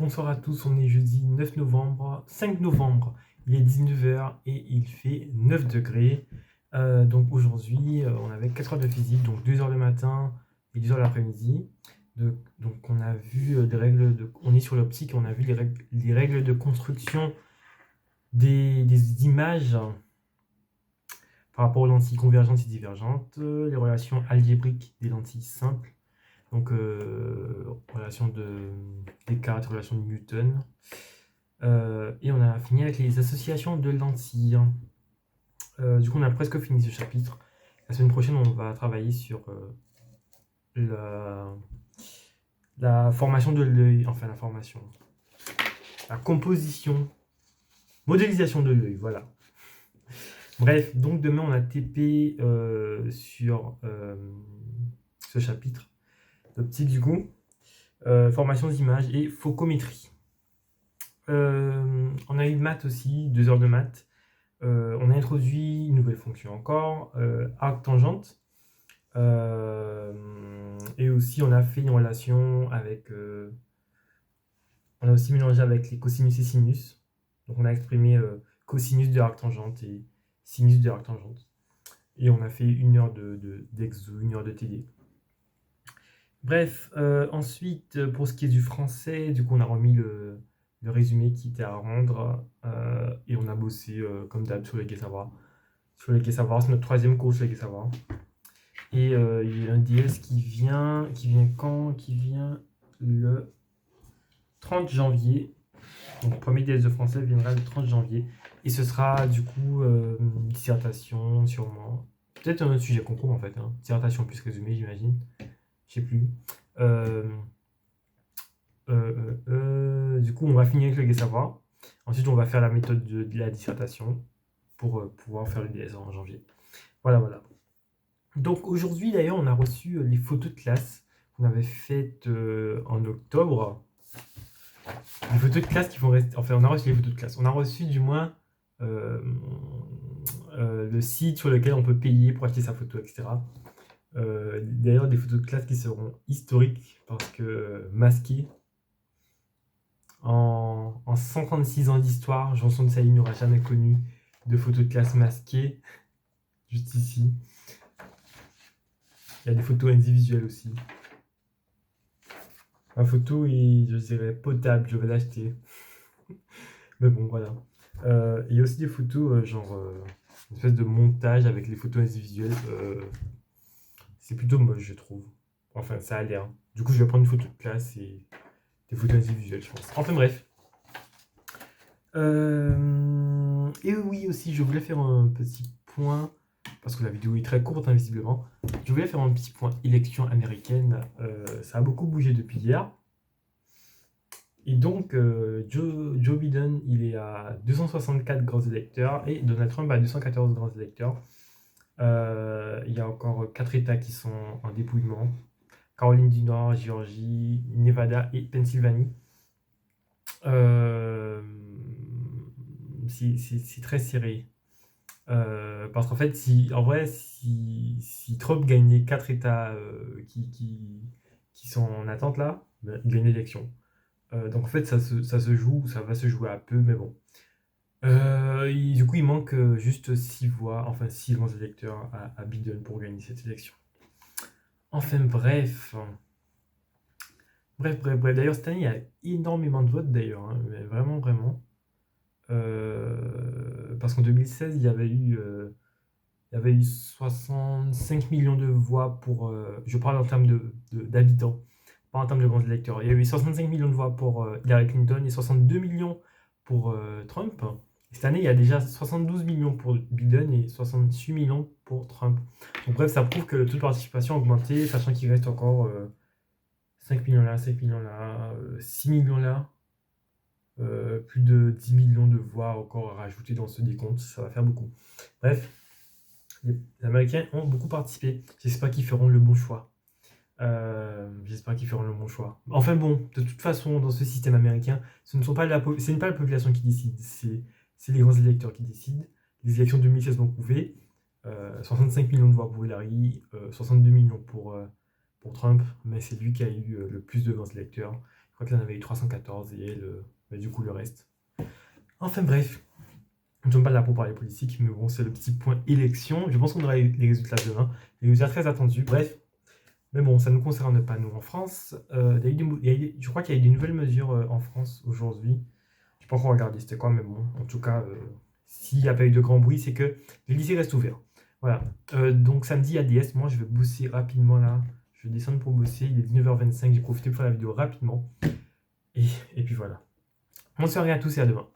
Bonsoir à tous, on est jeudi 9 novembre, 5 novembre, il est 19h et il fait 9 degrés. Donc aujourd'hui, on avait 4 heures de physique, donc 2 heures le matin et 2 heures l'après-midi. Donc on a vu des règles on est sur l'optique, on a vu les règles de construction des images par rapport aux lentilles convergentes et divergentes, les relations algébriques des lentilles simples. Donc, relation de Descartes, relation de Newton. Et on a fini avec les associations de lentilles. Du coup, on a presque fini ce chapitre. La semaine prochaine, on va travailler sur la formation de l'œil. Enfin, la composition, modélisation de l'œil, voilà. Bref, donc demain, on a TP sur ce chapitre d'optique du coup. Formation d'images et focométrie. On a eu maths aussi, 2 heures de maths. On a introduit une nouvelle fonction encore, arc tangente. Et aussi, on a fait une relation avec. On a aussi mélangé avec les cosinus et sinus. Donc, on a exprimé cosinus de arc tangente et sinus de arc tangente. Et on a fait 1 heure d'exo, 1 heure de TD. Bref, ensuite, pour ce qui est du français, du coup, on a remis le résumé qui était à rendre et on a bossé comme d'hab sur les Gai Savoir. Sur les Gai Savoir, c'est notre 3e cours sur les Gai Savoir. Et il y a un DS qui vient quand? Qui vient le 30 janvier. Donc, le premier DS de français viendra le 30 janvier. Et ce sera du coup une dissertation sûrement. Peut-être un autre sujet concours en fait. Hein. Dissertation plus résumé, j'imagine. Je sais plus. Du coup, on va finir avec le Gai Savoir. Ensuite, on va faire la méthode de la dissertation pour pouvoir faire le DS en janvier. Voilà. Donc aujourd'hui, d'ailleurs, on a reçu les photos de classe qu'on avait faites en octobre. Les photos de classe qui vont rester... Enfin, on a reçu les photos de classe. On a reçu du moins le site sur lequel on peut payer pour acheter sa photo, etc. D'ailleurs, des photos de classe qui seront historiques parce que masquées. En 136 ans d'histoire, Janson de Sailly n'aura jamais connu de photos de classe masquées. Juste ici. Il y a des photos individuelles aussi. Ma photo est, je dirais, potable, je vais l'acheter. Mais bon, voilà. Il y a aussi des photos, une espèce de montage avec les photos individuelles. C'est plutôt moche, je trouve. Enfin, ça a l'air. Du coup, je vais prendre une photo de classe et des photos individuelles, je pense. Enfin, bref. Et oui, aussi, je voulais faire un petit point, parce que la vidéo est très courte, hein, visiblement. Je voulais faire un petit point élection américaine. Ça a beaucoup bougé depuis hier. Et donc, Joe Biden, il est à 264 grands électeurs et Donald Trump à 214 grands électeurs. Il y a encore 4 États qui sont en dépouillement. Caroline du Nord, Géorgie, Nevada et Pennsylvanie. C'est très serré. Parce qu'en fait, si Trump gagnait 4 États qui sont en attente là, ben, il gagne l'élection. Donc en fait, ça se joue, ça va se jouer à peu, mais bon. Du coup, il manque juste 6 voix, enfin 6 grands électeurs à Biden pour gagner cette élection. Enfin bref. Bref. D'ailleurs, cette année, il y a énormément de votes d'ailleurs, hein, mais vraiment. Parce qu'en 2016, il y avait eu 65 millions de voix pour... je parle en termes d'habitants, pas en termes de grands électeurs. Il y a eu 65 millions de voix pour Hillary Clinton et 62 millions pour Trump. Et cette année, il y a déjà 72 millions pour Biden et 68 millions pour Trump. Donc bref, ça prouve que le taux de participation a augmenté, sachant qu'il reste encore 5 millions là, 5 millions là, 6 millions là. Plus de 10 millions de voix encore à rajouter dans ce décompte, ça va faire beaucoup. Bref, les Américains ont beaucoup participé. J'espère qu'ils feront le bon choix. Enfin bon, de toute façon, dans ce système américain, ce n'est pas la population qui décide, c'est les grands électeurs qui décident. Les élections de 2016 l'ont prouvé. 65 millions de voix pour Hillary, 62 millions pour Trump, mais c'est lui qui a eu le plus de grands électeurs. crois qu'elle en avait eu 314 et elle, bah, du coup, le reste. Enfin bref, je ne sommes pas là pour parler politique, mais bon, c'est le petit point élection. Je pense qu'on aura les résultats demain. Les résultats très attendus. Bref, mais bon, ça ne nous concerne pas, nous, en France. Je crois qu'il y a eu des nouvelles mesures en France aujourd'hui. Je sais pas encore regarder c'était quoi, mais bon, en tout cas, s'il n'y a pas eu de grand bruit, c'est que les lycées restent ouverts. Voilà. Donc samedi à DS, moi je vais bosser rapidement là. Je vais descendre pour bosser. Il est 19h25, j'ai profité pour faire la vidéo rapidement. Et puis voilà. Bonne soirée à tous et à demain.